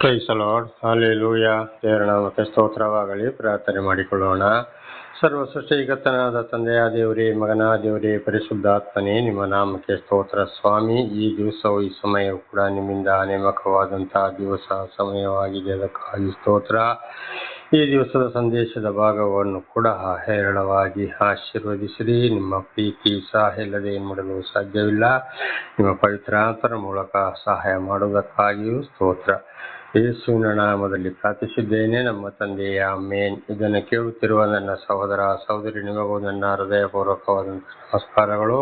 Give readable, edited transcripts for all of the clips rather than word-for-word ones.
Price the lord, hallelujah. ದೇವರ ನಾಮಕ್ಕೆ ಸ್ತೋತ್ರವಾಗಲಿ. ಪ್ರಾರ್ಥನೆ ಮಾಡಿಕೊಳ್ಳೋಣ. ಸರ್ವ ಸೃಷ್ಟಿಕರ್ತನಾದ ತಂದೆಯ ದೇವರೇ, ಮಗನ ದೇವರೇ, ಪರಿಶುದ್ಧಾತ್ಮನೇ, ನಿಮ್ಮ ನಾಮಕ್ಕೆ ಸ್ತೋತ್ರ ಸ್ವಾಮಿ. ಈ ದಿವಸವು ಈ ಸಮಯವು ಕೂಡ ನಿಮ್ಮಿಂದ ನೇಮಕವಾದಂತಹ ದಿವಸ ಸಮಯವಾಗಿದೆ, ಅದಕ್ಕಾಗಿ ಸ್ತೋತ್ರ. ಈ ದಿವಸದ ಸಂದೇಶದ ಭಾಗವನ್ನು ಕೂಡ ಹೇರಳವಾಗಿ ಆಶೀರ್ವದಿಸಿರಿ. ನಿಮ್ಮ ಪ್ರೀತಿ ಸಹಾಯ ಇಲ್ಲದೆ ಏನು ಮಾಡಲು ಸಾಧ್ಯವಿಲ್ಲ. ನಿಮ್ಮ ಪವಿತ್ರಾತ್ಮರ ಮೂಲಕ ಸಹಾಯ ಮಾಡುವುದಕ್ಕಾಗಿಯೂ ಸ್ತೋತ್ರ. ಯೇಸುವಿನ ನಾಮದಲ್ಲಿ ಪ್ರಾರ್ಥಿಸಿದ್ದೇನೆ, ನಮ್ಮ ತಂದೆಯ ಆಮೆನ್. ಇದನ್ನು ಕೇಳುತ್ತಿರುವ ನನ್ನ ಸಹೋದರ ಸಹೋದರಿ, ನಿಮಗೂ ನನ್ನ ಹೃದಯಪೂರ್ವಕವಾದಂತಹ ನಮಸ್ಕಾರಗಳು.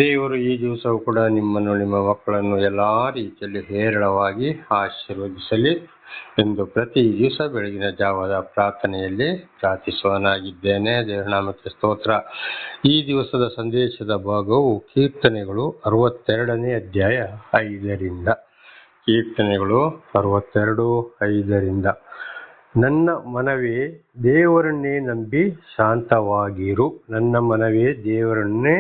ದೇವರು ಈ ದಿವಸವೂ ಕೂಡ ನಿಮ್ಮನ್ನು, ನಿಮ್ಮ ಮಕ್ಕಳನ್ನು ಎಲ್ಲ ರೀತಿಯಲ್ಲಿ ಹೇರಳವಾಗಿ ಆಶೀರ್ವದಿಸಲಿ ಎಂದು ಪ್ರತಿ ದಿವಸ ಬೆಳಗಿನ ಜಾವದ ಪ್ರಾರ್ಥನೆಯಲ್ಲಿ ಪ್ರಾರ್ಥಿಸುವನಾಗಿದ್ದೇನೆ. ದೇವರ ನಾಮಕ್ಕೆ ಸ್ತೋತ್ರ. ಈ ದಿವಸದ ಸಂದೇಶದ ಭಾಗವು ಕೀರ್ತನೆಗಳು 62ನೇ ಅಧ್ಯಾಯ 5ರಿಂದ. ಕೀರ್ತನೆಗಳು 62:5. ನನ್ನ ಮನವೇ ದೇವರನ್ನೇ ನಂಬಿ ಶಾಂತವಾಗಿರು, ನನ್ನ ಮನವೇ ದೇವರನ್ನೇ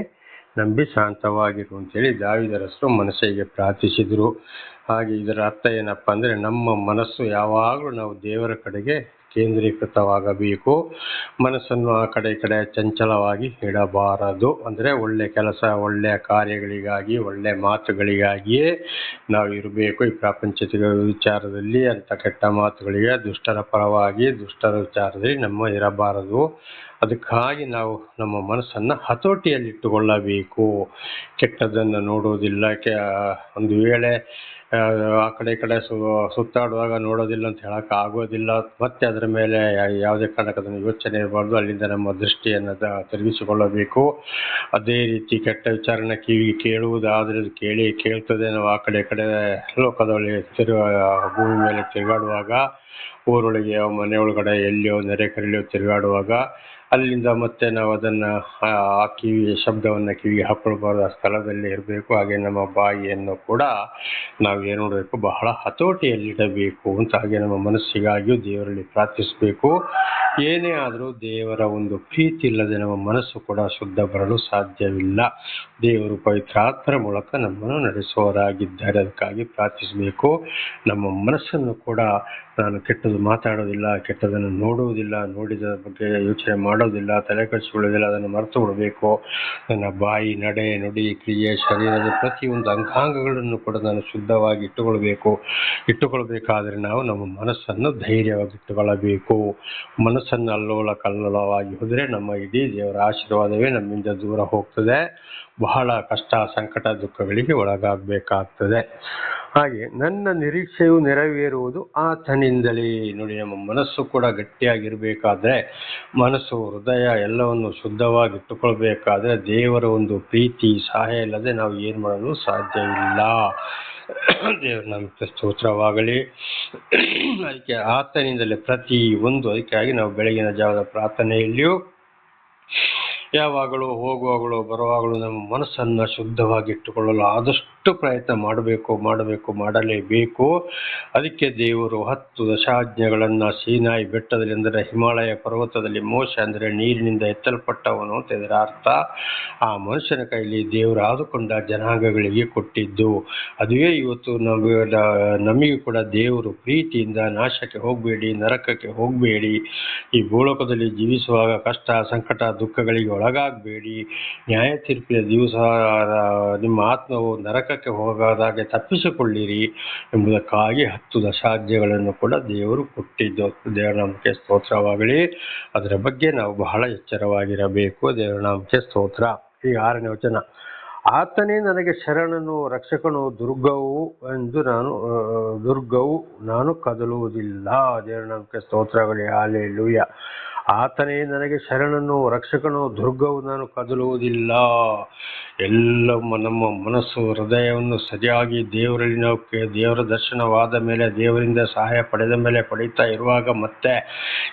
ನಂಬಿ ಶಾಂತವಾಗಿರು ಅಂತೇಳಿ ದಾವೀದರಸರು ಮನಸ್ಸಿಗೆ ಪ್ರಾರ್ಥಿಸಿದರು. ಹಾಗೆ ಇದರ ಅರ್ಥ ಏನಪ್ಪ ಅಂದರೆ, ನಮ್ಮ ಮನಸ್ಸು ಯಾವಾಗಲೂ ನಾವು ದೇವರ ಕಡೆಗೆ ಕೇಂದ್ರೀಕೃತವಾಗಬೇಕು. ಮನಸ್ಸನ್ನು ಆ ಕಡೆ ಈ ಕಡೆ ಚಂಚಲವಾಗಿ ಇಡಬಾರದು. ಅಂದರೆ ಒಳ್ಳೆ ಕೆಲಸ, ಒಳ್ಳೆಯ ಕಾರ್ಯಗಳಿಗಾಗಿ, ಒಳ್ಳೆ ಮಾತುಗಳಿಗಾಗಿಯೇ ನಾವು ಇರಬೇಕು. ಈ ಪ್ರಪಂಚದ ವಿಚಾರದಲ್ಲಿ ಅಂತ ಕೆಟ್ಟ ಮಾತುಗಳಿಗೆ, ದುಷ್ಟರ ಪರವಾಗಿ, ದುಷ್ಟರ ವಿಚಾರದಲ್ಲಿ ನಮ್ಮ ಇರಬಾರದು. ಅದಕ್ಕಾಗಿ ನಾವು ನಮ್ಮ ಮನಸ್ಸನ್ನು ಹತೋಟಿಯಲ್ಲಿಟ್ಟುಕೊಳ್ಳಬೇಕು. ಕೆಟ್ಟದ್ದನ್ನು ನೋಡುವುದಿಲ್ಲ, ಒಂದು ವೇಳೆ ಆ ಕಡೆ ಈ ಕಡೆ ಸುತ್ತಾಡುವಾಗ ನೋಡೋದಿಲ್ಲ ಅಂತ ಹೇಳಕ್ಕೆ ಆಗೋದಿಲ್ಲ. ಮತ್ತೆ ಅದರ ಮೇಲೆ ಯಾವುದೇ ಕಾರಣಕ್ಕೆ ಅದನ್ನು ಯೋಚನೆ ಇರಬಾರ್ದು. ಅಲ್ಲಿಂದ ನಮ್ಮ ದೃಷ್ಟಿಯನ್ನು ತಿರುಗಿಸಿಕೊಳ್ಳಬೇಕು. ಅದೇ ರೀತಿ ಕೆಟ್ಟ ವಿಚಾರನ ಕಿವಿಗೆ ಕೇಳುವುದಾದರೆ ಅದು ಕೇಳ್ತದೆ. ನಾವು ಆ ಕಡೆ ಈ ಕಡೆ ಲೋಕದಲ್ಲಿ ಭೂಮಿ ಮೇಲೆ ತಿರುಗಾಡುವಾಗ, ಊರೊಳಗೆ ಮನೆ ಒಳಗಡೆ ಎಲ್ಲಿಯೋ ನೆರೆಕರೆಯೋ ತಿರುಗಾಡುವಾಗ ಅಲ್ಲಿಂದ ಮತ್ತೆ ನಾವು ಅದನ್ನು ಆ ಶಬ್ದವನ್ನು ಕಿವಿಗೆ ಹಾಕೊಳ್ಬಾರ್ದು. ಆ ಸ್ಥಳದಲ್ಲಿ ಇರಬೇಕು. ಹಾಗೆ ನಮ್ಮ ಬಾಯಿಯನ್ನು ಕೂಡ ನಾವು ಏನು ಮಾಡಬೇಕು, ಬಹಳ ಹತೋಟಿಯಲ್ಲಿಡಬೇಕು ಅಂತ. ಹಾಗೆ ನಮ್ಮ ಮನಸ್ಸಿಗಾಗಿಯೂ ದೇವರಲ್ಲಿ ಪ್ರಾರ್ಥಿಸಬೇಕು. ಏನೇ ಆದರೂ ದೇವರ ಒಂದು ಪ್ರೀತಿ ಇಲ್ಲದೆ ನಮ್ಮ ಮನಸ್ಸು ಕೂಡ ಶುದ್ಧ ಬರಲು ಸಾಧ್ಯವಿಲ್ಲ. ದೇವರು ಪವಿತ್ರಾತ್ಮರ ಮೂಲಕ ನಮ್ಮನ್ನು ನಡೆಸುವವರಾಗಿದ್ದಾರೆ. ಅದಕ್ಕಾಗಿ ಪ್ರಾರ್ಥಿಸಬೇಕು. ನಮ್ಮ ಮನಸ್ಸನ್ನು ಕೂಡ ನಾನು ಕೆಟ್ಟದ್ದು ಮಾತಾಡೋದಿಲ್ಲ, ಕೆಟ್ಟದನ್ನು ನೋಡುವುದಿಲ್ಲ, ನೋಡಿದ ಬಗ್ಗೆ ಯೋಚನೆ ಮಾಡೋದಿಲ್ಲ, ತಲೆ ಕೆಡಿಸಿಕೊಳ್ಳೋದಿಲ್ಲ, ಅದನ್ನು ಮರೆತು ಬಿಡಬೇಕು. ನನ್ನ ಬಾಯಿ, ನಡೆ, ನುಡಿ, ಕ್ರಿಯೆ, ಶರೀರದ ಪ್ರತಿಯೊಂದು ಅಂಗಾಂಗಗಳನ್ನು ಕೂಡ ನಾನು ಶುದ್ಧವಾಗಿ ಇಟ್ಟುಕೊಳ್ಬೇಕಾದ್ರೆ ನಾವು ನಮ್ಮ ಮನಸ್ಸನ್ನು ಧೈರ್ಯವಾಗಿ ಇಟ್ಟುಕೊಳ್ಳಬೇಕು. ಮನಸ್ಸನ್ನು ಅಲ್ಲೋಲ ಕಲ್ಲೋಲವಾಗಿ ಹೋದರೆ ನಮ್ಮ ಇಡೀ ದೇವರ ಆಶೀರ್ವಾದವೇ ನಮ್ಮಿಂದ ದೂರ ಹೋಗ್ತದೆ. ಬಹಳ ಕಷ್ಟ, ಸಂಕಟ, ದುಃಖಗಳಿಗೆ ಒಳಗಾಗಬೇಕಾಗ್ತದೆ. ಹಾಗೆ ನನ್ನ ನಿರೀಕ್ಷೆಯು ನೆರವೇರುವುದು ಆತನಿಂದಲೇ. ನೋಡಿ, ನಮ್ಮ ಮನಸ್ಸು ಕೂಡ ಗಟ್ಟಿಯಾಗಿರಬೇಕಾದ್ರೆ, ಮನಸ್ಸು, ಹೃದಯ ಎಲ್ಲವನ್ನು ಶುದ್ಧವಾಗಿ ಇಟ್ಟುಕೊಳ್ಬೇಕಾದ್ರೆ ದೇವರ ಒಂದು ಪ್ರೀತಿ ಸಹಾಯ ಇಲ್ಲದೆ ನಾವು ಏನು ಮಾಡಲು ಸಾಧ್ಯವಿಲ್ಲ. ದೇವರ ನಮಗೆ ಸ್ತೋತ್ರವಾಗಲಿ. ಅದಕ್ಕೆ ಆತನಿಂದಲೇ ಅದಕ್ಕಾಗಿ ನಾವು ಬೆಳಗಿನ ಜಾವದ ಪ್ರಾರ್ಥನೆಯಲ್ಲಿಯೂ ಯಾವಾಗಲೂ, ಹೋಗುವಾಗಲೂ, ಬರುವಾಗಲೂ ನಮ್ಮ ಮನಸ್ಸನ್ನು ಶುದ್ಧವಾಗಿ ಇಟ್ಟುಕೊಳ್ಳಲು ಆದಷ್ಟು ಪ್ರಯತ್ನ ಮಾಡಲೇಬೇಕು. ಅದಕ್ಕೆ ದೇವರು 10 ದಶಾಜ್ಞೆಗಳನ್ನು ಸೀನಾಯಿ ಬೆಟ್ಟದಲ್ಲಿ, ಅಂದರೆ ಹಿಮಾಲಯ ಪರ್ವತದಲ್ಲಿ, ಮೋಶೆ ಅಂದರೆ ನೀರಿನಿಂದ ಎತ್ತಲ್ಪಟ್ಟವನು ಅಂತ ಇದರ ಅರ್ಥ, ಆ ಮನುಷ್ಯನ ಕೈಲಿ ದೇವರು ಆದುಕೊಂಡ ಜನಾಂಗಗಳಿಗೆ ಕೊಟ್ಟಿದ್ದು. ಅದುವೇ ಇವತ್ತು ನಮಗೆ ಕೂಡ ದೇವರು ಪ್ರೀತಿಯಿಂದ ನಾಶಕ್ಕೆ ಹೋಗಬೇಡಿ, ನರಕಕ್ಕೆ ಹೋಗಬೇಡಿ, ಈ ಭೂಲೋಕದಲ್ಲಿ ಜೀವಿಸುವಾಗ ಕಷ್ಟ, ಸಂಕಟ, ದುಃಖಗಳಿಗೆ ಒಳಗಾಗಬೇಡಿ, ನ್ಯಾಯ ತೀರ್ಪಿನ ದಿವಸ ನಿಮ್ಮ ಆತ್ಮವು ನರಕಕ್ಕೆ ಹೋಗದಾಗೆ ತಪ್ಪಿಸಿಕೊಳ್ಳಿರಿ ಎಂಬುದಕ್ಕಾಗಿ 10 ದಶಾಜ್ಞೆಗಳನ್ನು ಕೂಡ ದೇವರು ಕೊಟ್ಟಿದ್ದು. ದೇವರ ನಾಮಕ್ಕೆ ಸ್ತೋತ್ರವಾಗಲಿ. ಅದರ ಬಗ್ಗೆ ನಾವು ಬಹಳ ಎಚ್ಚರವಾಗಿರಬೇಕು. ದೇವರ ನಾಮಕ್ಕೆ ಸ್ತೋತ್ರ. ಈ 6ನೇ ವಚನ, ಆತನೇ ನನಗೆ ಶರಣನು, ರಕ್ಷಕನು, ದುರ್ಗವು ನಾನು ಕದಲುವುದಿಲ್ಲ. ದೇವರ ನಾಮಕ್ಕೆ ಸ್ತೋತ್ರಗಳೇ. ಹಲ್ಲೆಲೂಯಾ. ಆತನೇ ನನಗೆ ಶರಣನು, ರಕ್ಷಕನು, ದುರ್ಗವು ನಾನು ಕದಲುವುದಿಲ್ಲ. ಎಲ್ಲ ನಮ್ಮ ಮನಸ್ಸು, ಹೃದಯವನ್ನು ಸರಿಯಾಗಿ ದೇವರಲ್ಲಿ ನಾವು ದೇವರ ದರ್ಶನವಾದ ಮೇಲೆ, ದೇವರಿಂದ ಸಹಾಯ ಪಡೆದ ಮೇಲೆ, ಪಡೀತಾ ಇರುವಾಗ ಮತ್ತೆ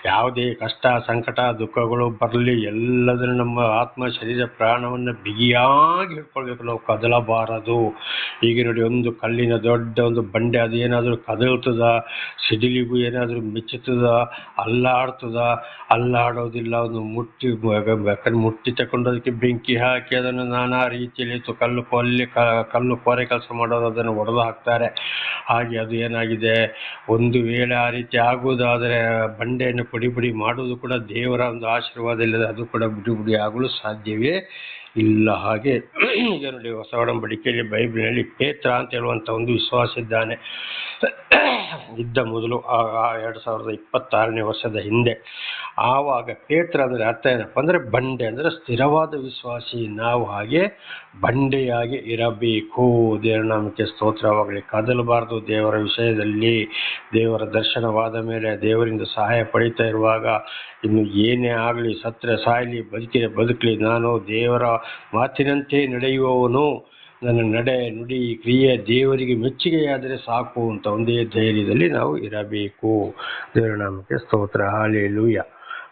ಯಾವುದೇ ಕಷ್ಟ, ಸಂಕಟ, ದುಃಖಗಳು ಬರಲಿ, ಎಲ್ಲದನ್ನು ನಮ್ಮ ಆತ್ಮ, ಶರೀರ, ಪ್ರಾಣವನ್ನು ಬಿಗಿಯಾಗಿ ಹಿಡ್ಕೊಳ್ಬೇಕು. ನಾವು ಕದಲಬಾರದು. ಈಗ ನೋಡಿ, ಒಂದು ಕಲ್ಲಿನ ದೊಡ್ಡ ಒಂದು ಬಂಡೆ, ಅದೇನಾದರೂ ಕದಲ್ತದ, ಸಿಡಿಲಿಗೂ ಏನಾದರೂ ಮಿಚ್ಚುತ್ತದ, ಅಲ್ಲಾಡೋದಿಲ್ಲ. ಒಂದು ಮುಟ್ಟಿ ತಗೊಂಡು ಅದಕ್ಕೆ ಬೆಂಕಿ ಹಾಕಿ ಅದನ್ನು ನಾನಾ ರೀತಿಯಲ್ಲಿ ಇತ್ತು. ಕಲ್ಲು ಕೋರೆ ಕೆಲಸ ಮಾಡೋರು ಅದನ್ನು ಒಡೆದು ಹಾಕ್ತಾರೆ. ಹಾಗೆ ಅದು ಏನಾಗಿದೆ, ಒಂದು ವೇಳೆ ಆ ರೀತಿ ಆಗುವುದಾದರೆ ಬಂಡೆಯನ್ನು ಪುಡಿ ಪುಡಿ ಮಾಡುವುದು ಕೂಡ ದೇವರ ಒಂದು ಆಶೀರ್ವಾದ ಇಲ್ಲದೆ ಅದು ಕೂಡ ಪುಡಿ ಪುಡಿ ಆಗಲು ಸಾಧ್ಯವೇ ಇಲ್ಲ. ಹಾಗೆ ಈಗ ನೋಡಿ, ಹೊಸ ಒಡಂಬಡಿಕೆಯಲ್ಲಿ ಬೈಬಲ್ನಲ್ಲಿ ಪೇತ್ರ ಅಂತ ಹೇಳುವಂಥ ಒಂದು ವಿಶ್ವಾಸ ಇದ್ದ ಮೊದಲು 2026ನೇ ವರ್ಷದ ಹಿಂದೆ. ಆವಾಗ ಪೇತ್ರ ಅಂದರೆ ಅರ್ಥ ಏನಪ್ಪ ಅಂದರೆ ಬಂಡೆ ಅಂದರೆ ಸ್ಥಿರವಾದ ವಿಶ್ವಾಸಿ. ನಾವು ಹಾಗೆ ಬಂಡೆಯಾಗಿ ಇರಬೇಕು. ದೇವರ ನಾಮಕ್ಕೆ ಸ್ತೋತ್ರವಾಗಲಿ. ಕದಲಬಾರದು ದೇವರ ವಿಷಯದಲ್ಲಿ. ದೇವರ ದರ್ಶನವಾದ ಮೇಲೆ ದೇವರಿಂದ ಸಹಾಯ ಪಡಿತಾ ಇರುವಾಗ ಇನ್ನು ಏನೇ ಆಗಲಿ, ಸತ್ತರೆ ಸಾಯಲಿ, ಬದುಕಿರೆ ಬದುಕಲಿ, ನಾನು ದೇವರ ಮಾತಿನಂತೆ ನಡೆಯುವವನು. ನನ್ನ ನಡೆ, ನುಡಿ, ಕ್ರಿಯೆ ದೇವರಿಗೆ ಮೆಚ್ಚುಗೆಯಾದರೆ ಸಾಕು ಅಂತ ಒಂದೇ ಧೈರ್ಯದಲ್ಲಿ ನಾವು ಇರಬೇಕು. ದೇವರ ನಾಮಕ್ಕೆ ಸ್ತೋತ್ರ. ಹಾಲೆಲೂಯ.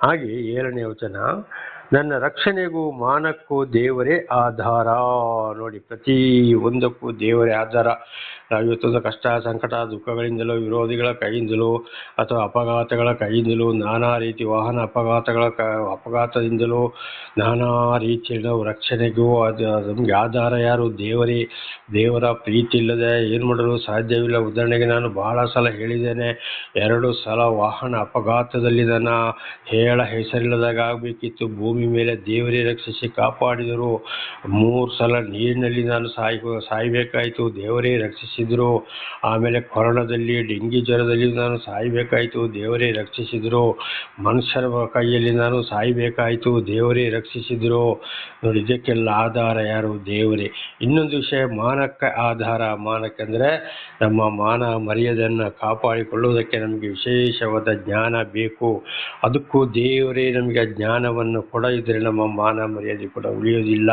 ಹಾಗೆ 7ನೇ ವಚನ, ನನ್ನ ರಕ್ಷಣೆಗೂ ಮಾನಕ್ಕೂ ದೇವರೇ ಆಧಾರ. ನೋಡಿ, ಪ್ರತಿ ಒಂದಕ್ಕೂ ದೇವರೇ ಆಧಾರ. ನಾವು ಇವತ್ತೊಂದು ಕಷ್ಟ, ಸಂಕಟ, ದುಃಖಗಳಿಂದಲೂ, ವಿರೋಧಿಗಳ ಕೈಯಿಂದಲೂ ಅಥವಾ ಅಪಘಾತಗಳ ಕೈಯಿಂದಲೂ, ನಾನಾ ರೀತಿ ವಾಹನ ಅಪಘಾತದಿಂದಲೂ ನಾನಾ ರೀತಿಯಲ್ಲಿ ನಾವು ರಕ್ಷಣೆಗೂ ನಮಗೆ ಆಧಾರ ಯಾರು? ದೇವರೇ. ದೇವರ ಪ್ರೀತಿ ಇಲ್ಲದೆ ಏನು ಮಾಡಲು ಸಾಧ್ಯವಿಲ್ಲ. ಉದಾಹರಣೆಗೆ ನಾನು ಬಹಳ ಸಲ ಹೇಳಿದ್ದೇನೆ, 2 ಸಲ ವಾಹನ ಅಪಘಾತದಲ್ಲಿ ನನ್ನ ಹೆಸರಿಲ್ಲದಾಗ ಆಗಬೇಕಿತ್ತು. ಭೂಮಿ ಮೇಲೆ ದೇವರೇ ರಕ್ಷಿಸಿ ಕಾಪಾಡಿದರು. 3 ಸಲ ನೀರಿನಲ್ಲಿ ನಾನು ಸಾಯಬೇಕಾಯಿತು, ದೇವರೇ ರಕ್ಷಿಸಿದರು. ಆಮೇಲೆ ಕೊರೋನಾದಲ್ಲಿ, ಡೆಂಗಿ ಜ್ವರದಲ್ಲಿ ನಾನು ಸಾಯಬೇಕಾಯಿತು, ದೇವರೇ ರಕ್ಷಿಸಿದರು. ಮನುಷ್ಯರ ಕೈಯಲ್ಲಿ ನಾನು ಸಾಯಬೇಕಾಯಿತು, ದೇವರೇ ರಕ್ಷಿಸಿದರು. ನೋಡಿ, ಇದಕ್ಕೆಲ್ಲ ಆಧಾರ ಯಾರು? ದೇವರೇ. ಇನ್ನೊಂದು ವಿಷಯ, ಮಾನಕ್ಕೆ ಆಧಾರ. ಮಾನಕ್ಕೆಂದರೆ ನಮ್ಮ ಮಾನ ಮರ್ಯಾದೆಯನ್ನು ಕಾಪಾಡಿಕೊಳ್ಳುವುದಕ್ಕೆ ನಮಗೆ ವಿಶೇಷವಾದ ಜ್ಞಾನ ಬೇಕು. ಅದಕ್ಕೂ ದೇವರೇ ನಮಗೆ ಜ್ಞಾನವನ್ನು ಕೊಡದಿದ್ದರೆ ನಮ್ಮ ಮಾನ ಮರ್ಯಾದೆ ಕೂಡ ಉಳಿಯೋದಿಲ್ಲ.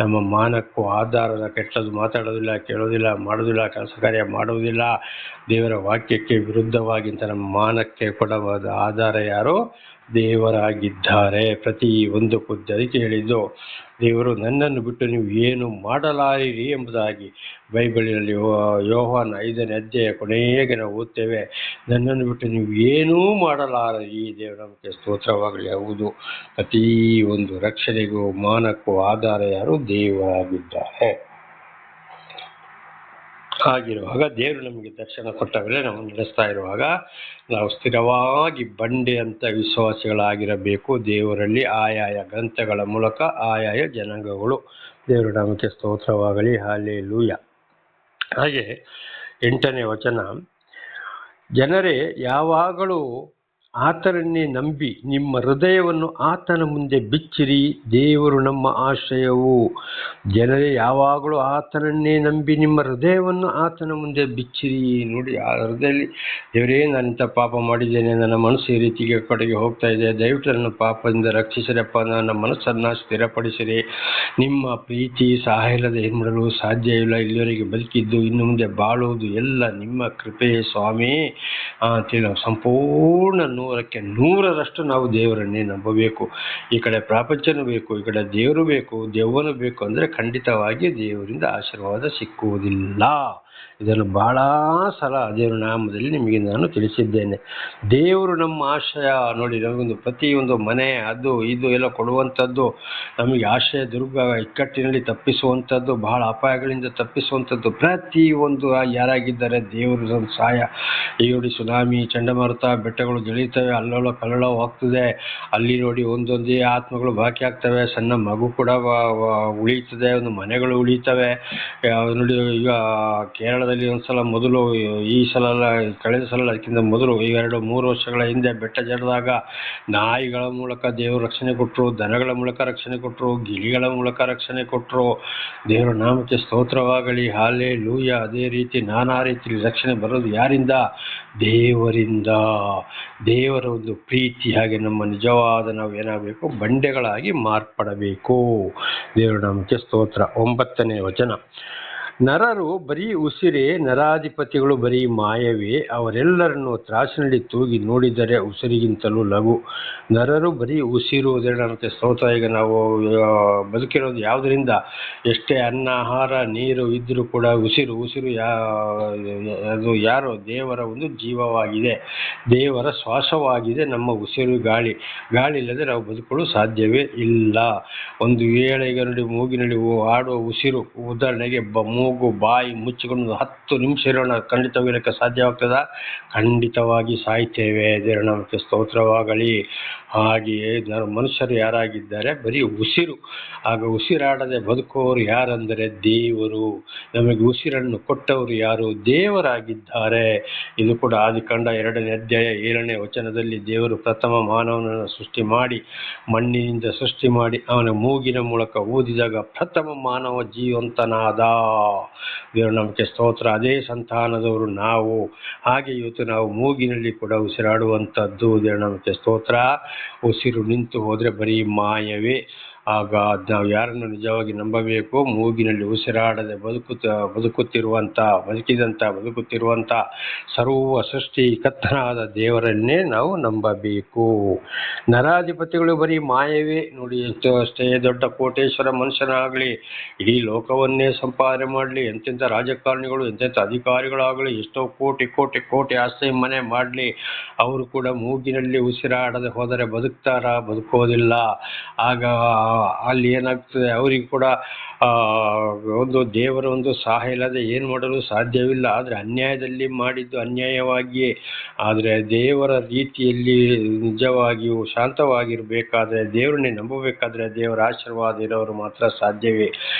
ನಮ್ಮ ಮಾನಕ್ಕೂ ಆಧಾರದ ಕೆಟ್ಟದ್ದು ಮಾತಾಡೋದಿಲ್ಲ, ಕೇಳೋದಿಲ್ಲ, ಮಾಡೋದಿಲ್ಲ, ಕೆಲಸ ಕಾರ್ಯ ಮಾಡುವುದಿಲ್ಲ. ದೇವರ ವಾಕ್ಯಕ್ಕೆ ವಿರುದ್ಧವಾಗಿಂತ ನಮ್ಮ ಮಾನಕ್ಕೆ ಕೊಡವಾದ ಆಧಾರ ಯಾರು? ದೇವರಾಗಿದ್ದಾರೆ. ಪ್ರತಿ ಒಂದಕ್ಕೂ ಅದಕ್ಕೆ ಹೇಳಿದ್ದು, ದೇವರು ನನ್ನನ್ನು ಬಿಟ್ಟು ನೀವು ಏನು ಮಾಡಲಾರಿರಿ ಎಂಬುದಾಗಿ ಬೈಬಲಿನಲ್ಲಿ ಯೋಹಾನ 5ನೇ ಅಧ್ಯಾಯ ಕೊನೆಗೆ ನಾವು ಓದ್ತೇವೆ. ನನ್ನನ್ನು ಬಿಟ್ಟು ನೀವು ಏನೂ ಮಾಡಲಾರಿರಿ. ದೇವರ ನಮಗೆ ಸ್ತೋತ್ರವಾಗಲಿ. ಹೌದು, ಪ್ರತಿ ಒಂದು ರಕ್ಷಣೆಗೂ ಮಾನಕ್ಕೂ ಆಧಾರ ಯಾರು? ದೇವರಾಗಿದ್ದಾರೆ. ಆಗಿರುವಾಗ ದೇವರು ನಮಗೆ ದರ್ಶನ ಕೊಟ್ಟವರೇ ನಾವು ನಡೆಸ್ತಾ ಇರುವಾಗ ನಾವು ಸ್ಥಿರವಾಗಿ ಬಂಡೆ ಅಂತ ವಿಶ್ವಾಸಿಗಳಾಗಿರಬೇಕು. ದೇವರಲ್ಲಿ ಆಯಾಯ ಗ್ರಂಥಗಳ ಮೂಲಕ ಆಯಾಯ ಜನಾಂಗಗಳು. ದೇವರ ನಾಮಕ್ಕೆ ಸ್ತೋತ್ರವಾಗಲಿ. ಹಾಲೆಲೂಯ. ಹಾಗೆ 8ನೇ ವಚನ, ಜನರೇ ಯಾವಾಗಲೂ ಆತನನ್ನೇ ನಂಬಿ ನಿಮ್ಮ ಹೃದಯವನ್ನು ಆತನ ಮುಂದೆ ಬಿಚ್ಚಿರಿ. ದೇವರು ನಮ್ಮ ಆಶ್ರಯವು. ಜನರೇ ಯಾವಾಗಲೂ ಆತನನ್ನೇ ನಂಬಿ ನಿಮ್ಮ ಹೃದಯವನ್ನು ಆತನ ಮುಂದೆ ಬಿಚ್ಚಿರಿ. ನೋಡಿ, ಆ ಹೃದಯದಲ್ಲಿ, ದೇವರೇ ನಾನಿಂಥ ಪಾಪ ಮಾಡಿದ್ದೇನೆ, ನನ್ನ ಮನಸ್ಸು ಈ ರೀತಿಗೆ ಕಡೆಗೆ ಹೋಗ್ತಾ ಇದೆ, ದಯವಿಟ್ಟು ನನ್ನ ಪಾಪದಿಂದ ರಕ್ಷಿಸಿರಪ್ಪ, ನನ್ನ ಮನಸ್ಸನ್ನು ಸ್ಥಿರಪಡಿಸಿರಿ. ನಿಮ್ಮ ಪ್ರೀತಿ ಸಹಾಯ ಇಲ್ಲದೆ ಏನು ಮಾಡಲು ಸಾಧ್ಯ ಇಲ್ಲ. ಇಲ್ಲಿವರೆಗೆ ಬದುಕಿದ್ದು, ಇನ್ನು ಮುಂದೆ ಬಾಳುವುದು ಎಲ್ಲ ನಿಮ್ಮ ಕೃಪೆಯೇ ಸ್ವಾಮಿ ಅಂತೇಳಿ ನಾವು ಸಂಪೂರ್ಣ 100ಕ್ಕೆ 100ರಷ್ಟು ನಾವು ದೇವರನ್ನೇ ನಂಬಬೇಕು. ಈ ಕಡೆ ಪ್ರಪಂಚನೂ ಬೇಕು, ಈ ಕಡೆ ದೇವರು ಬೇಕು, ದೆವ್ವನು ಬೇಕು ಅಂದರೆ ಖಂಡಿತವಾಗಿ ದೇವರಿಂದ ಆಶೀರ್ವಾದ ಸಿಕ್ಕುವುದಿಲ್ಲ. ಇದನ್ನು ಬಹಳ ಸಲ ದೇವರ ನಾಮದಲ್ಲಿ ನಿಮಗೆ ನಾನು ತಿಳಿಸಿದ್ದೇನೆ. ದೇವರು ನಮ್ಮ ಆಶ್ರಯ. ನೋಡಿ, ನಮಗೊಂದು ಪ್ರತಿಯೊಂದು ಮನೆ, ಅದು ಇದು ಎಲ್ಲ ಕೊಡುವಂಥದ್ದು, ನಮಗೆ ಆಶ್ರಯ, ದುರ್ಗ, ಇಕ್ಕಟ್ಟಿನಲ್ಲಿ ತಪ್ಪಿಸುವಂಥದ್ದು, ಬಹಳ ಅಪಾಯಗಳಿಂದ ತಪ್ಪಿಸುವಂಥದ್ದು. ಪ್ರತಿಯೊಂದು ಯಾರಾಗಿದ್ದಾರೆ ದೇವರು ಸಹಾಯ. ಈ ನೋಡಿ, ಸುನಾಮಿ, ಚಂಡಮಾರುತ, ಬೆಟ್ಟಗಳು ಗೆಳೀತವೆ, ಅಲ್ಲೋಲ ಕಲ್ಲೋಲ ಹೋಗ್ತದೆ. ಅಲ್ಲಿ ನೋಡಿ ಒಂದೊಂದೇ ಆತ್ಮಗಳು ಬಾಕಿ ಆಗ್ತವೆ. ಸಣ್ಣ ಮಗು ಕೂಡ ಉಳಿಯುತ್ತದೆ, ಒಂದು ಮನೆಗಳು ಉಳಿಯುತ್ತವೆ. ನೋಡಿ, ಈಗ ಕೇರಳದಲ್ಲಿ ಒಂದ್ಸಲ ಮೊದಲು, ಈ ಸಲ ಅಲ್ಲ, ಕಳೆದ ಸಲ ಅದಕ್ಕಿಂತ ಮೊದಲು 2-3 ವರ್ಷಗಳ ಹಿಂದೆ ಬೆಟ್ಟ ಜಡಿದಾಗ ನಾಯಿಗಳ ಮೂಲಕ ದೇವರು ರಕ್ಷಣೆ ಕೊಟ್ಟರು, ದನಗಳ ಮೂಲಕ ರಕ್ಷಣೆ ಕೊಟ್ಟರು, ಗಿಳಿಗಳ ಮೂಲಕ ರಕ್ಷಣೆ ಕೊಟ್ಟರು. ದೇವರ ನಾಮಕ್ಕೆ ಸ್ತೋತ್ರವಾಗಲಿ. ಹಾಲೆಲೂಯ. ಅದೇ ರೀತಿ ನಾನಾ ರೀತಿಯಲ್ಲಿ ರಕ್ಷಣೆ ಬರೋದು ಯಾರಿಂದ? ದೇವರಿಂದ. ದೇವರ ಒಂದು ಪ್ರೀತಿ. ಹಾಗೆ ನಮ್ಮ ನಿಜವಾದ ನಾವು ಏನಾಗಬೇಕು? ಬಂಡೆಗಳಾಗಿ ಮಾರ್ಪಡಬೇಕು. ದೇವರ ನಾಮಕ್ಕೆ ಸ್ತೋತ್ರ. 9ನೇ ವಚನ, ನರರು ಬರೀ ಉಸಿರೇ, ನರಾಧಿಪತಿಗಳು ಬರೀ ಮಾಯವೇ, ಅವರೆಲ್ಲರನ್ನು ತ್ರಾಸಿನಲ್ಲಿ ತೂಗಿ ನೋಡಿದರೆ ಉಸಿರಿಗಿಂತಲೂ ಲಘು. ನರರು ಬರೀ ಉಸಿರು, ಅದಕ್ಕೆ ಸ್ತೋತ್ರ. ಈಗ ನಾವು ಬದುಕಿರೋದು ಯಾವುದರಿಂದ? ಎಷ್ಟೇ ಅನ್ನ ಆಹಾರ ನೀರು ಇದ್ದರೂ ಕೂಡ ಉಸಿರು ಅದು ಯಾರು? ದೇವರ ಒಂದು ಜೀವವಾಗಿದೆ, ದೇವರ ಶ್ವಾಸವಾಗಿದೆ ನಮ್ಮ ಉಸಿರು. ಗಾಳಿ ಇಲ್ಲದೆ ನಾವು ಬದುಕಲು ಸಾಧ್ಯವೇ ಇಲ್ಲ. ಒಂದು ವೇಳೆ ಈಗ ನೋಡಿ, ಮೂಗಿನಲ್ಲಿ ಆಡುವ ಉಸಿರು, ಉದಾಹರಣೆಗೆ ಮೂಗು ಬಾಯಿ ಮುಚ್ಚಿಕೊಂಡು 10 ನಿಮಿಷ ಇರೋಣ, ಖಂಡಿತವಾಗಿರಕ್ಕೆ ಸಾಧ್ಯವಾಗ್ತದ? ಖಂಡಿತವಾಗಿ ಸಾಯ್ತೇವೆ. ದೇವರ ನಾಮಕ್ಕೆ ಸ್ತೋತ್ರವಾಗಲಿ. ಹಾಗೆಯೇ ಮನುಷ್ಯರು ಯಾರಾಗಿದ್ದಾರೆ? ಬರೀ ಉಸಿರು. ಆಗ ಉಸಿರಾಡದೆ ಬದುಕುವವರು ಯಾರಂದರೆ ದೇವರು. ನಮಗೆ ಉಸಿರನ್ನು ಕೊಟ್ಟವರು ಯಾರು? ದೇವರಾಗಿದ್ದಾರೆ. ಇದು ಕೂಡ ಆದಿಕಾಂಡ 2ನೇ ಅಧ್ಯಾಯ 7ನೇ ವಚನದಲ್ಲಿ ದೇವರು ಪ್ರಥಮ ಮಾನವನನ್ನು ಸೃಷ್ಟಿ ಮಾಡಿ, ಮಣ್ಣಿನಿಂದ ಸೃಷ್ಟಿ ಮಾಡಿ, ಅವನ ಮೂಗಿನ ಮೂಲಕ ಊದಿದಾಗ ಪ್ರಥಮ ಮಾನವ ಜೀವಂತನಾದ. ದೇವರ ನಮಗೆ ಸ್ತೋತ್ರ. ಅದೇ ಸಂತಾನದವರು ನಾವು. ಹಾಗೆ ಇವತ್ತು ನಾವು ಮೂಗಿನಲ್ಲಿ ಕೂಡ ಉಸಿರಾಡುವಂಥದ್ದು. ದೇವರ ನಮಗೆ ಸ್ತೋತ್ರ. ಉಸಿರು ನಿಂತು ಹೋದರೆ ಬರೀ ಮಾಯವೇ. ಆಗ ನಾವು ಯಾರನ್ನು ನಿಜವಾಗಿ ನಂಬಬೇಕು? ಮೂಗಿನಲ್ಲಿ ಉಸಿರಾಡದೆ ಬದುಕುತ್ತಿರುವಂಥ ಸರ್ವ ಸೃಷ್ಟಿಕರ್ತನಾದ ದೇವರನ್ನೇ ನಾವು ನಂಬಬೇಕು. ನರಾಧಿಪತಿಗಳು ಬರೀ ಮಾಯವೇ. ನೋಡಿ, ಅಷ್ಟೇ ದೊಡ್ಡ ಕೋಟೇಶ್ವರ ಮನುಷ್ಯನಾಗಲಿ, ಇಡೀ ಲೋಕವನ್ನೇ ಸಂಪಾದನೆ ಮಾಡಲಿ, ಎಂತೆಂಥ ರಾಜಕಾರಣಿಗಳು, ಎಂತೆಂಥ ಅಧಿಕಾರಿಗಳಾಗಲಿ, ಎಷ್ಟೋ ಕೋಟಿ ಕೋಟಿ ಕೋಟಿ ಆಸ್ತಿ ಮನೆ ಮಾಡಲಿ, ಅವರು ಕೂಡ ಮೂಗಿನಲ್ಲಿ ಉಸಿರಾಡದೆ ಹೋದರೆ ಬದುಕ್ತಾರಾ? ಬದುಕೋದಿಲ್ಲ. ಆಗ ಅಲ್ಲಿ ಏನಾಗ್ತದೆ? ಅವರಿಗೂ ಕೂಡ ಒಂದು ದೇವರ ಒಂದು ಸಹಾಯ ಇಲ್ಲದೆ ಏನು ಮಾಡಲು ಸಾಧ್ಯವಿಲ್ಲ. ಆದರೆ ಅನ್ಯಾಯದಲ್ಲಿ ಮಾಡಿದ್ದು ಅನ್ಯಾಯವಾಗಿಯೇ. ಆದರೆ ದೇವರ ರೀತಿಯಲ್ಲಿ ನಿಜವಾಗಿಯೂ ಶಾಂತವಾಗಿರಬೇಕಾದ್ರೆ, ದೇವರನ್ನೇ ನಂಬಬೇಕಾದ್ರೆ, ದೇವರ ಆಶೀರ್ವಾದ ಇರೋರು ಮಾತ್ರ ಸಾಧ್ಯವೇ.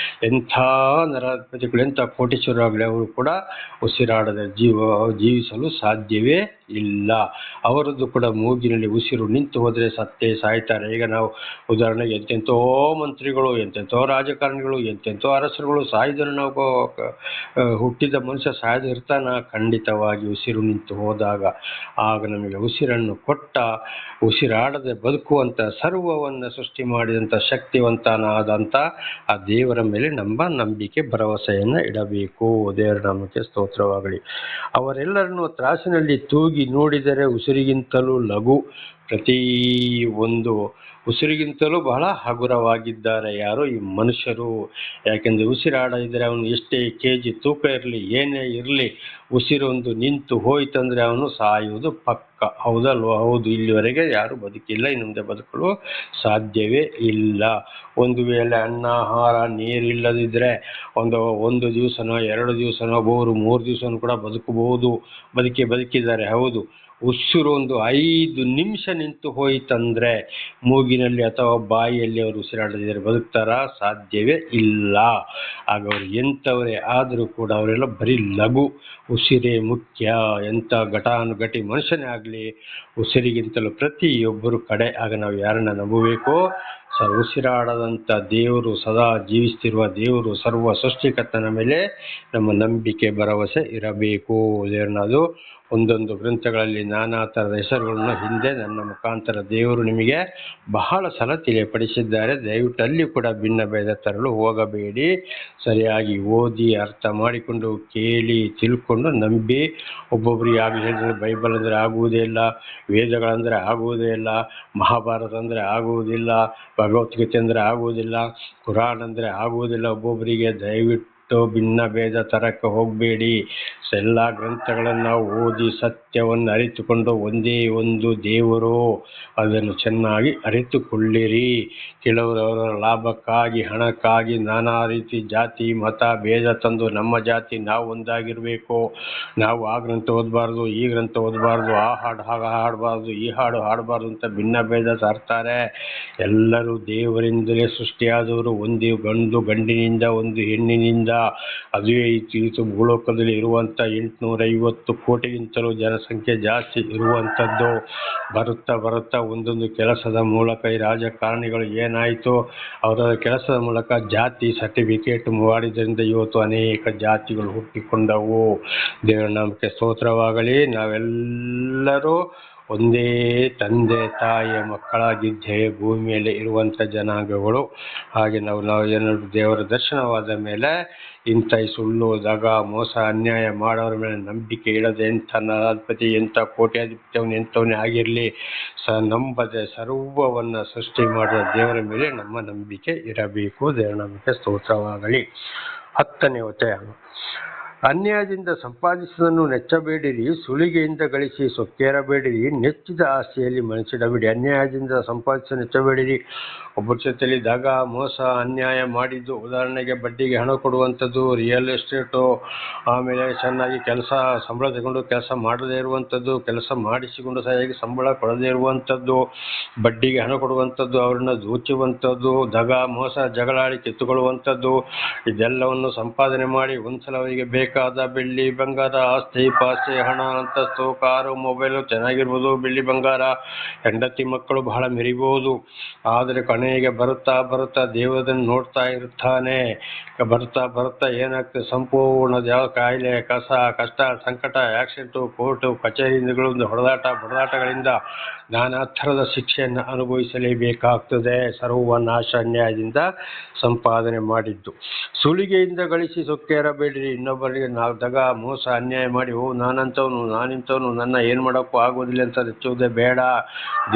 ಎಂಥ ನರಾಧಿಪತಿಗಳು, ಎಂಥ ಕೋಟೀಶ್ವರರಾಗಲಿ, ಅವರು ಕೂಡ ಉಸಿರಾಡದೆ ಜೀವಿಸಲು ಸಾಧ್ಯವೇ ಇಲ್ಲ. ಅವರದ್ದು ಕೂಡ ಮೂಗಿನಲ್ಲಿ ಉಸಿರು ನಿಂತು ಹೋದರೆ ಸತ್ತೇ ಸಾಯ್ತಾರೆ. ಈಗ ನಾವು ಉದಾಹರಣೆಗೆ ಎಂತೆಂಥೋ ಮಂತ್ರಿಗಳು, ಎಂತೆಂಥೋ ರಾಜಕಾರಣಿಗಳು, ಎಂತೆಂಥೋ ಅರಸರುಗಳು ಸಾಯ್ದರು. ನಾವು ಹುಟ್ಟಿದ ಮನುಷ್ಯ ಸಾಯ್ದು ಇರ್ತಾನ? ಖಂಡಿತವಾಗಿ ಉಸಿರು ನಿಂತು ಹೋದಾಗ. ಆಗ ನಮಗೆ ಉಸಿರನ್ನು ಕೊಟ್ಟ, ಉಸಿರಾಡದೆ ಬದುಕುವಂಥ, ಸರ್ವವನ್ನು ಸೃಷ್ಟಿ ಮಾಡಿದಂಥ ಶಕ್ತಿವಂತನಾದಂಥ ಆ ದೇವರ ಮೇಲೆ ನಮ್ಮ ನಂಬಿಕೆ ಭರವಸೆಯನ್ನು ಇಡಬೇಕು. ದೇವರ ನಾಮಕ್ಕೆ ಸ್ತೋತ್ರವಾಗಲಿ. ಅವರೆಲ್ಲರನ್ನು ತ್ರಾಸಿನಲ್ಲಿ ತೂಗಿ ನೋಡಿದರೆ ಉಸಿರಿಗಿಂತಲೂ ಲಘು. ಉಸಿರಿಗಿಂತಲೂ ಬಹಳ ಹಗುರವಾಗಿದ್ದಾರೆ ಯಾರು? ಈ ಮನುಷ್ಯರು. ಯಾಕೆಂದರೆ ಉಸಿರಾಡದಿದ್ದರೆ ಅವನು ಎಷ್ಟೇ kg ತೂಕ ಇರಲಿ, ಏನೇ ಇರಲಿ, ಉಸಿರೊಂದು ನಿಂತು ಹೋಯ್ತಂದರೆ ಅವನು ಸಾಯುವುದು ಪಕ್ಕ. ಹೌದಲ್ವ? ಹೌದು. ಇಲ್ಲಿವರೆಗೆ ಯಾರು ಬದುಕಿಲ್ಲ, ಇನ್ನು ಮುಂದೆ ಬದುಕಲು ಸಾಧ್ಯವೇ ಇಲ್ಲ. ಒಂದು ವೇಳೆ ಅನ್ನ ಆಹಾರ ನೀರಿಲ್ಲದಿದ್ದರೆ ಒಂದು ದಿವಸನೋ 2 ದಿವಸನೋ, ಒಬ್ಬರು 3 ದಿವಸನೂ ಕೂಡ ಬದುಕಿದ್ದಾರೆ. ಹೌದು. ಉಸಿರು ಒಂದು 5 ನಿಮಿಷ ನಿಂತು ಹೋಯಿತಂದರೆ, ಮೂಗಿನಲ್ಲಿ ಅಥವಾ ಬಾಯಿಯಲ್ಲಿ ಅವರು ಉಸಿರಾಡದಿದ್ದರೆ ಬದುಕ್ತಾರಾ? ಸಾಧ್ಯವೇ ಇಲ್ಲ. ಆಗ ಅವರು ಎಂಥವರೇ ಆದರೂ ಕೂಡ ಅವರೆಲ್ಲ ಬರೀ ಲಘು. ಉಸಿರೇ ಮುಖ್ಯ. ಎಂಥ ಘಟಾನುಘಟಿ ಮನುಷ್ಯನೇ ಆಗಲಿ, ಉಸಿರಿಗಿಂತಲೂ ಪ್ರತಿಯೊಬ್ಬರು ಕಡೆ. ಆಗ ನಾವು ಯಾರನ್ನ ನಂಬಬೇಕು? ಉಸಿರಾಡದಂಥ ದೇವರು, ಸದಾ ಜೀವಿಸ್ತಿರುವ ದೇವರು, ಸರ್ವ ಸೃಷ್ಟಿಕರ್ತನ ಮೇಲೆ ನಮ್ಮ ನಂಬಿಕೆ ಭರವಸೆ ಇರಬೇಕು. ದೇವರನ್ನದು ಒಂದೊಂದು ಗ್ರಂಥಗಳಲ್ಲಿ ನಾನಾ ಥರದ ಹೆಸರುಗಳನ್ನು ಹಿಂದೆ ನನ್ನ ಮುಖಾಂತರ ದೇವರು ನಿಮಗೆ ಬಹಳ ಸಲ ತಿಳಿಯಪಡಿಸಿದ್ದಾರೆ. ದಯವಿಟ್ಟು ಅಲ್ಲಿ ಕೂಡ ಭಿನ್ನ ಭೇದ ತರಲು ಹೋಗಬೇಡಿ. ಸರಿಯಾಗಿ ಓದಿ, ಅರ್ಥ ಮಾಡಿಕೊಂಡು, ಕೇಳಿ, ತಿಳ್ಕೊಂಡು ನಂಬಿ. ಒಬ್ಬೊಬ್ಬರಿಗೆ ಆಗಲಿ ಹೇಳಿದ್ರೆ ಬೈಬಲ್ ಅಂದರೆ ಆಗುವುದೇ ಇಲ್ಲ, ವೇದಗಳಂದರೆ ಆಗುವುದೇ ಇಲ್ಲ, ಮಹಾಭಾರತ ಅಂದರೆ ಆಗುವುದಿಲ್ಲ, ಭಗವದ್ಗೀತೆ ಅಂದರೆ ಆಗುವುದಿಲ್ಲ, ಕುರಾನ್ ಅಂದರೆ ಆಗುವುದಿಲ್ಲ. ಒಬ್ಬೊಬ್ಬರಿಗೆ ದಯವಿಟ್ಟು ಭಿನ್ನ ಭೇದ ತರಕ್ಕೆ ಹೋಗಬೇಡಿ. ಎಲ್ಲ ಗ್ರಂಥಗಳನ್ನು ನಾವು ಓದಿ ಸತ್ಯವನ್ನು ಅರಿತುಕೊಂಡು ಒಂದೇ ಒಂದು ದೇವರು, ಅದನ್ನು ಚೆನ್ನಾಗಿ ಅರಿತುಕೊಳ್ಳಿರಿ. ಕೆಲವರು ಅವರ ಲಾಭಕ್ಕಾಗಿ, ಹಣಕ್ಕಾಗಿ ನಾನಾ ರೀತಿ ಜಾತಿ ಮತ ಭೇದ ತಂದು ನಮ್ಮ ಜಾತಿ ನಾವು ಒಂದಾಗಿರಬೇಕು, ನಾವು ಆ ಗ್ರಂಥ ಓದಬಾರ್ದು, ಈ ಗ್ರಂಥ ಓದಬಾರ್ದು, ಆ ಹಾಡು ಹಾಡಬಾರ್ದು, ಈ ಹಾಡು ಹಾಡಬಾರ್ದು ಅಂತ ಭಿನ್ನ ಭೇದ ತರ್ತಾರೆ. ಎಲ್ಲರೂ ದೇವರಿಂದಲೇ ಸೃಷ್ಟಿಯಾದವರು. ಒಂದು ಗಂಡಿನಿಂದ, ಒಂದು ಹೆಣ್ಣಿನಿಂದ. ಅದುವೇ ಇತ್ತು ಭೂಲೋಕದಲ್ಲಿ ಇರುವಂಥ 850 ಕೋಟಿಗಿಂತಲೂ ಜನಸಂಖ್ಯೆ ಜಾಸ್ತಿ ಇರುವಂಥದ್ದು. ಬರುತ್ತಾ ಒಂದೊಂದು ಕೆಲಸದ ಮೂಲಕ ಈ ರಾಜಕಾರಣಿಗಳು ಏನಾಯಿತು, ಅವರ ಕೆಲಸದ ಮೂಲಕ ಜಾತಿ ಸರ್ಟಿಫಿಕೇಟ್ ಮಾಡಿದ್ರಿಂದ ಇವತ್ತು ಅನೇಕ ಜಾತಿಗಳು ಹುಟ್ಟಿಕೊಂಡವು. ದೇವರ ನಾಮಕ್ಕೆ ಸ್ತೋತ್ರವಾಗಲಿ. ನಾವೆಲ್ಲರೂ ಒಂದೇ ತಂದೆ ತಾಯಿಯ ಮಕ್ಕಳಾಗಿದ್ದೇವೆ ಭೂಮಿ ಮೇಲೆ ಇರುವಂಥ ಜನಾಂಗಗಳು. ಹಾಗೆ ನಾವು ಏನಾದ್ರು ದೇವರ ದರ್ಶನವಾದ ಮೇಲೆ ಇಂಥ ಸುಳ್ಳು ದಗ ಮೋಸ ಅನ್ಯಾಯ ಮಾಡೋರ ಮೇಲೆ ನಂಬಿಕೆ ಇಡದೆ ಎಂಥ ನರಾಧಿಪತಿ ಎಂಥ ಕೋಟ್ಯಾಧಿಪತಿ ಎಂಥವನೇ ಆಗಿರಲಿ ನಂಬದೆ ಸರ್ವವನ್ನು ಸೃಷ್ಟಿ ಮಾಡಿದ ದೇವರ ಮೇಲೆ ನಮ್ಮ ನಂಬಿಕೆ ಇರಬೇಕು. ದೇವರ ನಂಬಿಕೆ ಸ್ತೋತ್ರವಾಗಲಿ. 10ನೇ ವಚನ, ಅನ್ಯಾಯದಿಂದ ಸಂಪಾದಿಸಿದನ್ನು ನೆಚ್ಚಬೇಡಿರಿ, ಸುಲಿಗೆಯಿಂದ ಗಳಿಸಿ ಸೊಕ್ಕೇರಬೇಡಿರಿ, ನೆಚ್ಚಿದ ಆಸ್ತಿಯಲ್ಲಿ ಮನಸ್ಸಿಡಬೇಡಿ. ಅನ್ಯಾಯದಿಂದ ಸಂಪಾದಿಸಿ ನೆಚ್ಚಬೇಡಿರಿ. ಒಬ್ಬರ ಜೊತೆಯಲ್ಲಿ ದಗ ಮೋಸ ಅನ್ಯಾಯ ಮಾಡಿದ್ದು, ಉದಾಹರಣೆಗೆ ಬಡ್ಡಿಗೆ ಹಣ ಕೊಡುವಂಥದ್ದು, ರಿಯಲ್ ಎಸ್ಟೇಟು, ಆಮೇಲೆ ಚೆನ್ನಾಗಿ ಸಂಬಳ ತಗೊಂಡು ಕೆಲಸ ಮಾಡದೇ ಇರುವಂಥದ್ದು, ಕೆಲಸ ಮಾಡಿಸಿಕೊಂಡು ಸರಿಯಾಗಿ ಸಂಬಳ ಕೊಡದೇ ಇರುವಂಥದ್ದು, ಬಡ್ಡಿಗೆ ಹಣ ಕೊಡುವಂಥದ್ದು, ಅವ್ರನ್ನ ದೋಚುವಂಥದ್ದು, ದಗ ಮೋಸ ಜಗಳಾಡಿ ಕಿತ್ತುಕೊಳ್ಳುವಂಥದ್ದು, ಇದೆಲ್ಲವನ್ನು ಸಂಪಾದನೆ ಮಾಡಿ ಒಂದ್ಸಲ ಅವರಿಗೆ ಬೇಕಾದ ಬೆಳ್ಳಿ ಬಂಗಾರ ಆಸ್ತಿ ಪಾಸ್ತಿ ಹಣ ಅಂತಸ್ತು ಕಾರು ಮೊಬೈಲು ಚೆನ್ನಾಗಿರ್ಬೋದು, ಬೆಳ್ಳಿ ಬಂಗಾರ, ಹೆಂಡತಿ ಮಕ್ಕಳು ಬಹಳ ಮೆರಿಬಹುದು. ಆದರೆ ಕೊನೆಗೆ ಬರುತ್ತಾ ದೇವರನ್ನು ನೋಡ್ತಾ ಇರ್ತಾನೆ. ಬರುತ್ತಾ ಏನಾಗ್ತದೆ, ಸಂಪೂರ್ಣ ಯಾವ ಕಾಯಿಲೆ ಕಷ್ಟ ಸಂಕಟ ಆಕ್ಸಿಡೆಂಟು ಕೋರ್ಟು ಕಚೇರಿಗಳಿಂದ ಹೊಡೆದಾಟಗಳಿಂದ ನಾನಾ ಥರದ ಶಿಕ್ಷೆಯನ್ನು ಅನುಭವಿಸಲೇಬೇಕಾಗ್ತದೆ. ಸರ್ವನಾಶ ಅನ್ಯಾಯದಿಂದ ಸಂಪಾದನೆ ಮಾಡಿದ್ದು. ಸುಲಿಗೆಯಿಂದ ಗಳಿಸಿ ಸೊಕ್ಕೇರಬೇಡಿರಿ. ಇನ್ನೊಬ್ಬರಿಗೆ ನಾವು ದಗ ಮೋಸ ಅನ್ಯಾಯ ಮಾಡಿ ನಾನಿಂಥವನು ನನ್ನ ಏನು ಮಾಡೋಕ್ಕೂ ಆಗೋದಿಲ್ಲ ಅಂತ ಹೆಚ್ಚುವುದೇ ಬೇಡ.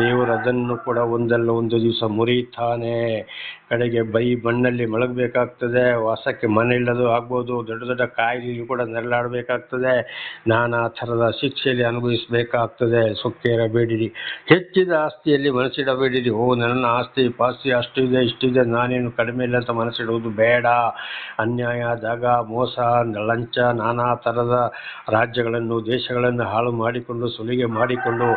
ದೇವರು ಅದನ್ನು ಕೂಡ ಒಂದಲ್ಲ ಒಂದು ದಿವಸ ಮುರಿತಾನೆ. ಕಡೆಗೆ ಮಣ್ಣಲ್ಲಿ ಮಲಗಬೇಕಾಗ್ತದೆ, ವಾಸಕ್ಕೆ ಮನೆ ಇಲ್ಲದು ಆಗ್ಬೋದು, ದೊಡ್ಡ ಕಾಯಿಲೆಯಲ್ಲಿ ಕೂಡ ನೆರಳಾಡಬೇಕಾಗ್ತದೆ, ನಾನಾ ಥರದ ಶಿಕ್ಷೆಯಲ್ಲಿ ಅನುಭವಿಸಬೇಕಾಗ್ತದೆ. ಸೊಕ್ಕೇರಬೇಡಿರಿ. ಹೆಚ್ಚಿದ ಆಸ್ತಿಯಲ್ಲಿ ಮನಸ್ಸಿಡಬೇಡಿರಿ. ನನ್ನ ಆಸ್ತಿ ಪಾಸ್ತಿ ಅಷ್ಟಿದೆ ಇಷ್ಟಿದೆ ನಾನೇನು ಕಡಿಮೆ ಇಲ್ಲ ಅಂತ ಮನಸ್ಸಿಡುವುದು ಬೇಡ. ಅನ್ಯಾಯ ದಗ ಮೋಸ ಲಂಚ ನಾನಾ ಥರದ ರಾಜ್ಯಗಳನ್ನು ದೇಶಗಳನ್ನು ಹಾಳು ಮಾಡಿಕೊಂಡು ಸುಲಿಗೆ ಮಾಡಿಕೊಂಡು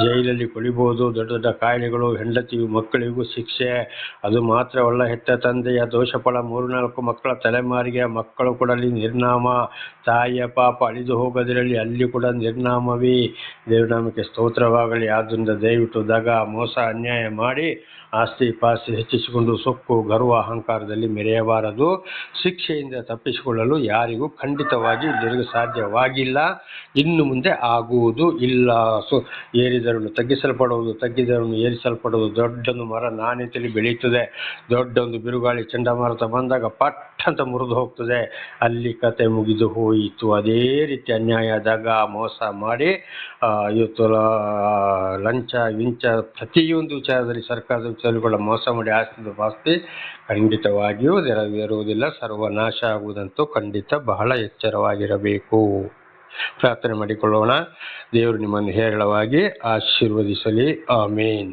ಜೈಲಲ್ಲಿ ಕುಳಿಬೋದು. ದೊಡ್ಡ ಕಾಯಿಲೆಗಳು, ಹೆಂಡತಿಯು ಮಕ್ಕಳಿಗೂ ಶಿಕ್ಷೆ. ಅದು ಮಾತ್ರವಲ್ಲ, ಹೆತ್ತ ತಂದೆಯ ದೋಷಫಲ 3-4 ಮಕ್ಕಳ ತಲೆಮಾರಿಗೆ ಮಕ್ಕಳು ಕೂಡ ಅಲ್ಲಿ ನಿರ್ನಾಮ. ತಾಯಿಯ ಪಾಪ ಅಳಿದು ಹೋಗೋದಿರಲಿ, ಅಲ್ಲಿ ಕೂಡ ನಿರ್ನಾಮವೇ. ದೇವನಾಮಕ್ಕೆ ಸ್ತೋತ್ರವಾಗಲಿ. ಆದ್ದರಿಂದ ದಯವಿಟ್ಟು ದಗ ಮೋಸ ಅನ್ಯಾಯ ಮಾಡಿ ಆಸ್ತಿ ಪಾಸ್ತಿ ಹೆಚ್ಚಿಸಿಕೊಂಡು ಸೊಕ್ಕು ಗರ್ವ ಅಹಂಕಾರದಲ್ಲಿ ಮೆರೆಯಬಾರದು. ಶಿಕ್ಷೆಯಿಂದ ತಪ್ಪಿಸಿಕೊಳ್ಳಲು ಯಾರಿಗೂ ಖಂಡಿತವಾಗಿ ಇಲ್ಲಿವರೆಗೂ ಸಾಧ್ಯವಾಗಿಲ್ಲ, ಇನ್ನು ಮುಂದೆ ಆಗುವುದು ಇಲ್ಲ. ಏರಿದರನ್ನು ತಗ್ಗಿಸಲ್ಪಡುವುದು, ತಗ್ಗಿದರನ್ನು ಏರಿಸಲ್ಪಡುವುದು. ದೊಡ್ಡೊಂದು ಮರ ನಾಣ್ಯತೆಯಲ್ಲಿ ಬೆಳೆಯುತ್ತದೆ, ದೊಡ್ಡೊಂದು ಬಿರುಗಾಳಿ ಚಂಡಮಾರುತ ಬಂದಾಗ ಪಟ್ ಅಂತ ಮುರಿದು ಹೋಗ್ತದೆ, ಅಲ್ಲಿ ಕತೆ ಮುಗಿದು ಹೋಯಿತು. ಅದೇ ರೀತಿ ಅನ್ಯಾಯ ದಗ ಮೋಸ ಮಾಡಿ ಇವತ್ತು ಲಂಚ ವಿಂಚ ಪ್ರತಿಯೊಂದು ವಿಚಾರದಲ್ಲಿ ಸರ್ಕಾರದ ವಿಚಾರಗಳ ಮೋಸ ಮಾಡಿ ಆಸ್ತಿ ಖಂಡಿತವಾಗಿಯೂ ನೆರವೇರುವುದಿಲ್ಲ. ಸರ್ವನಾಶ ಆಗುವುದಂತೂ ಖಂಡಿತ. ಬಹಳ ಎಚ್ಚರವಾಗಿರಬೇಕು. ಪ್ರಾರ್ಥನೆ ಮಾಡಿಕೊಳ್ಳೋಣ. ದೇವರು ನಿಮ್ಮನ್ನು ಹೇರಳವಾಗಿ ಆಶೀರ್ವದಿಸಲಿ. ಆಮೇನ್.